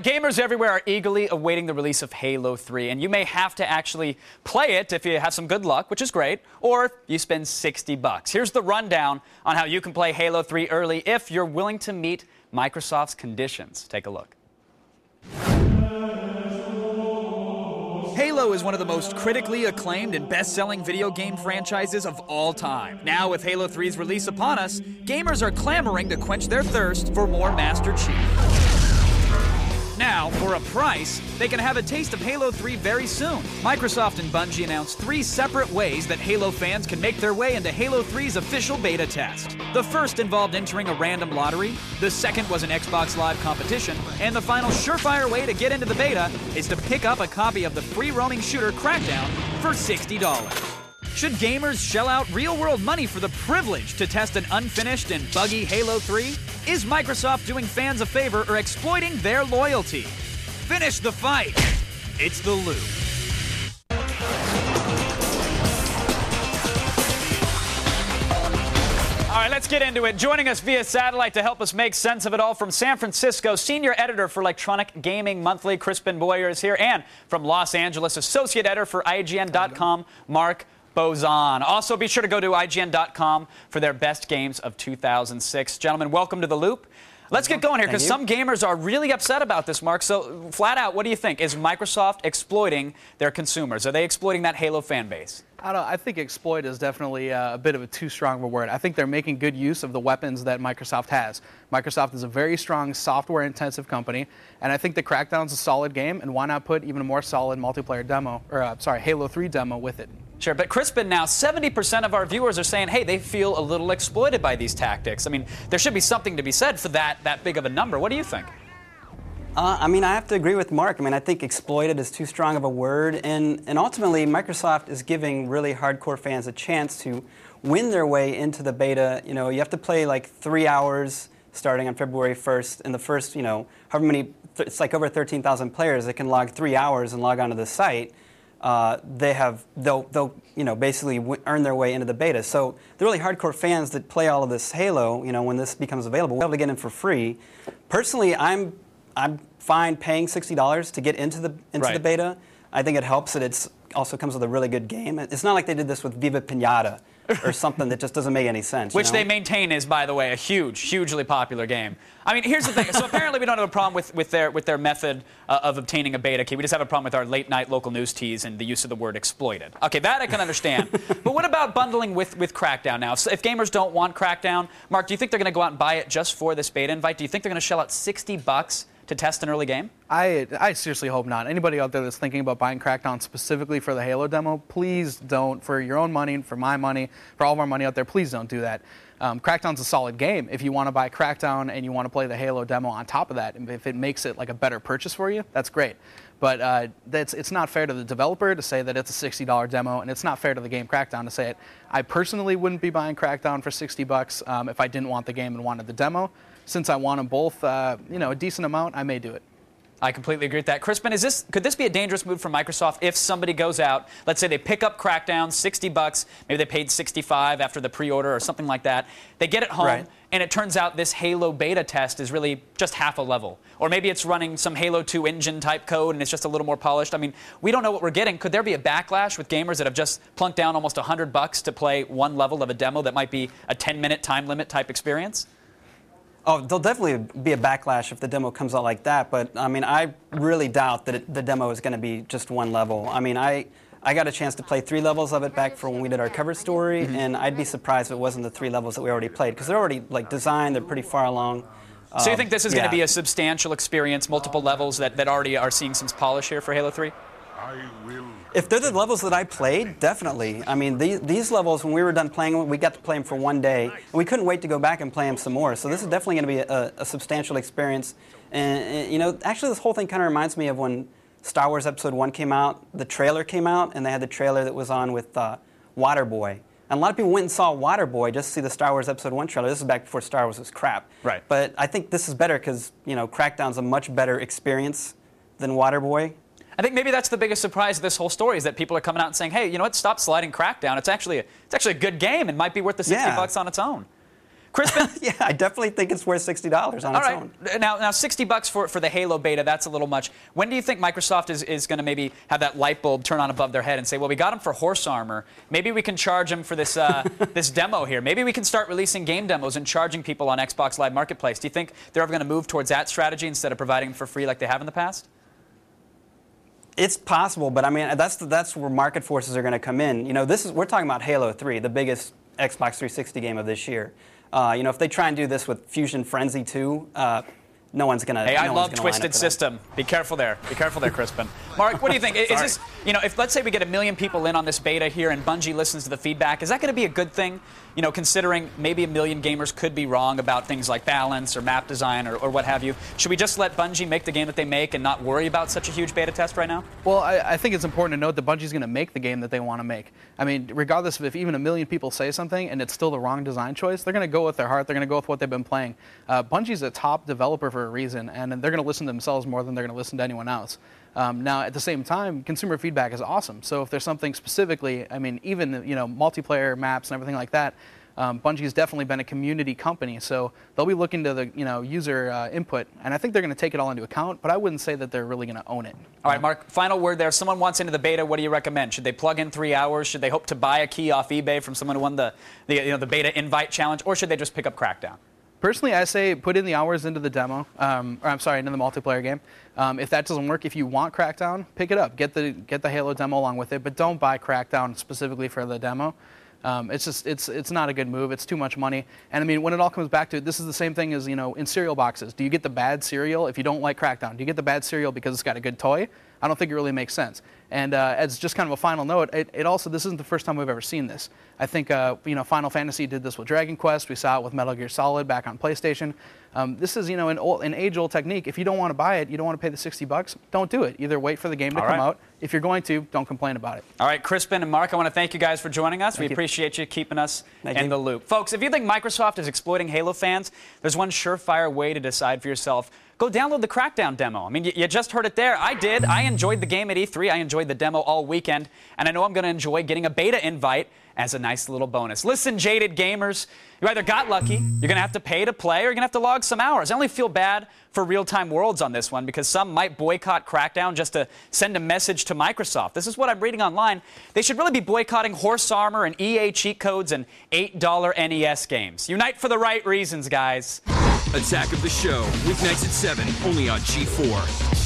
Gamers everywhere are eagerly awaiting the release of Halo 3, and you may have to actually play it if you have some good luck, which is great, or you spend $60. Here's the rundown on how you can play Halo 3 early if you're willing to meet Microsoft's conditions. Take a look. Halo is one of the most critically acclaimed and best-selling video game franchises of all time. Now, with Halo 3's release upon us, gamers are clamoring to quench their thirst for more Master Chief. Now, for a price, they can have a taste of Halo 3 very soon. Microsoft and Bungie announced 3 separate ways that Halo fans can make their way into Halo 3's official beta test. The first involved entering a random lottery, the second was an Xbox Live competition, and the final surefire way to get into the beta is to pick up a copy of the free-roaming shooter Crackdown for $60. Should gamers shell out real-world money for the privilege to test an unfinished and buggy Halo 3? Is Microsoft doing fans a favor or exploiting their loyalty? Finish the fight. It's The Loop. All right, let's get into it. Joining us via satellite to help us make sense of it all from San Francisco, senior editor for Electronic Gaming Monthly, Crispin Boyer is here, and from Los Angeles, associate editor for IGN.com, Mark Bozon. Also, be sure to go to IGN.com for their best games of 2006. Gentlemen, welcome to The Loop. Let's get going here, because some gamers are really upset about this, Mark. So, flat out, what do you think? Is Microsoft exploiting their consumers? Are they exploiting that Halo fan base? I think exploit is definitely a bit of a too strong of a word. I think they're making good use of the weapons that Microsoft has. Microsoft is a very strong software-intensive company, and I think the Crackdown's a solid game, and why not put even a more solid multiplayer demo, or Halo 3 demo with it? Sure, but Crispin, now 70% of our viewers are saying, hey, they feel a little exploited by these tactics. I mean, there should be something to be said for that big of a number. What do you think? I have to agree with Mark. I think exploited is too strong of a word, and ultimately Microsoft is giving really hardcore fans a chance to win their way into the beta. You have to play like 3 hours starting on February 1st, and the first, however many, it's like over 13,000 players that can log 3 hours and log onto the site. They'll basically earn their way into the beta. So the really hardcore fans that play all of this Halo, when this becomes available, we'll be able to get in for free. Personally, I'm fine paying $60 to get into the beta. I think it helps that it also comes with a really good game. It's not like they did this with Viva Pinata or something that just doesn't make any sense. Which they maintain is, by the way, a hugely popular game. I mean, here's the thing. So apparently we don't have a problem with their method of obtaining a beta key. We just have a problem with our late-night local news tease and the use of the word exploited. Okay, that I can understand. But what about bundling with Crackdown now? So if gamers don't want Crackdown, Mark, do you think they're going to go out and buy it just for this beta invite? Do you think they're going to shell out $60 to test an early game? I seriously hope not. Anybody out there that's thinking about buying Crackdown specifically for the Halo demo, please don't. For your own money, for my money, for all of our money out there, please don't do that. Crackdown's a solid game. If you want to buy Crackdown and you want to play the Halo demo on top of that, and if it makes it like a better purchase for you, that's great. But it's not fair to the developer to say that it's a $60 demo, and it's not fair to the game Crackdown to say it. I personally wouldn't be buying Crackdown for $60 if I didn't want the game and wanted the demo. Since I want them both, a decent amount, I may do it. I completely agree with that. Crispin, could this be a dangerous move for Microsoft if somebody goes out, let's say they pick up Crackdown, $60, maybe they paid $65 after the pre-order or something like that. They get it home, and it turns out this Halo beta test is really just half a level. Or maybe it's running some Halo 2 engine type code and it's just a little more polished. I mean, we don't know what we're getting. Could there be a backlash with gamers that have just plunked down almost $100 to play one level of a demo that might be a 10-minute time limit type experience? Oh, there'll definitely be a backlash if the demo comes out like that, but I really doubt that the demo is going to be just one level. I got a chance to play 3 levels of it back for when we did our cover story, and I'd be surprised if it wasn't the 3 levels that we already played, because they're already designed, they're pretty far along. So you think this is going to be a substantial experience, multiple levels that already are seeing some polish here for Halo 3? If they're the levels that I played, definitely. These levels, when we were done playing them, we got to play them for one day, and we couldn't wait to go back and play them some more. So this is definitely going to be a substantial experience. And actually, this whole thing kind of reminds me of when Star Wars Episode 1 came out. The trailer came out, and they had the trailer that was on with Waterboy. And a lot of people went and saw Waterboy just to see the Star Wars Episode 1 trailer. This is back before Star Wars was crap. Right. But I think this is better because, Crackdown's a much better experience than Waterboy. I think maybe that's the biggest surprise of this whole story is that people are coming out and saying, hey, you know what, stop sliding Crackdown. It's actually a good game and might be worth the $60 on its own. Crispin? Yeah, I definitely think it's worth $60 on its own. Now $60 for the Halo beta, that's a little much. When do you think Microsoft is going to maybe have that light bulb turn on above their head and say, well, we got them for horse armor. Maybe we can charge them for this this demo here. Maybe we can start releasing game demos and charging people on Xbox Live Marketplace. Do you think they're ever going to move towards that strategy instead of providing them for free like they have in the past? It's possible, but I mean, that's where market forces are going to come in. You know, we're talking about Halo 3, the biggest Xbox 360 game of this year. You know, if they try and do this with Fusion Frenzy 2, no one's going to. Hey, I love Twisted System. Be careful there. Be careful there, Crispin. Mark, what do you think? Is this, you know, if let's say we get 1 million people in on this beta here and Bungie listens to the feedback, is that going to be a good thing? You know, considering maybe 1 million gamers could be wrong about things like balance or map design or what have you. Should we just let Bungie make the game that they make and not worry about such a huge beta test right now? Well, I think it's important to note that Bungie's going to make the game that they want to make. I mean, regardless of if even 1 million people say something and it's still the wrong design choice, they're going to go with their heart. They're going to go with what they've been playing. Bungie's a top developer for a reason, and they're going to listen to themselves more than they're going to listen to anyone else. Now, at the same time, consumer feedback is awesome. So if there's something specifically, I mean, even, you know, multiplayer maps and everything like that, Bungie's definitely been a community company, so they'll be looking to the user input, and I think they're going to take it all into account. But I wouldn't say that they're really going to own it. All right, Mark. Final word there. If someone wants into the beta, what do you recommend? Should they plug in 3 hours? Should they hope to buy a key off eBay from someone who won the beta invite challenge, or should they just pick up Crackdown? Personally, I say put in the hours into the demo, into the multiplayer game. If that doesn't work, if you want Crackdown, pick it up. Get the Halo demo along with it, but don't buy Crackdown specifically for the demo. It's not a good move. It's too much money. And I mean, when it all comes back to it, this is the same thing as, you know, in cereal boxes. Do you get the bad cereal if you don't like Crackdown? Do you get the bad cereal because it's got a good toy? I don't think it really makes sense. And as just kind of a final note, it also, this isn't the first time we've ever seen this. I think, Final Fantasy did this with Dragon Quest. We saw it with Metal Gear Solid back on PlayStation. This is, an age-old technique. If you don't want to buy it, you don't want to pay the $60, don't do it. Either wait for the game to come out. If you're going to, don't complain about it. All right, Crispin and Mark, I want to thank you guys for joining us. We appreciate you keeping us in the loop. Folks, if you think Microsoft is exploiting Halo fans, there's one surefire way to decide for yourself. Go download the Crackdown demo. I mean, you just heard it there. I did. I enjoyed the game at E3. I enjoyed the demo all weekend. And I know I'm going to enjoy getting a beta invite as a nice little bonus. Listen, jaded gamers, you either got lucky, you're going to have to pay to play, or you're going to have to log some hours. I only feel bad for Real-Time Worlds on this one because some might boycott Crackdown just to send a message to Microsoft. This is what I'm reading online. They should really be boycotting Horse Armor and EA cheat codes and $8 NES games. Unite for the right reasons, guys. Attack of the Show, weeknights at 7, only on G4.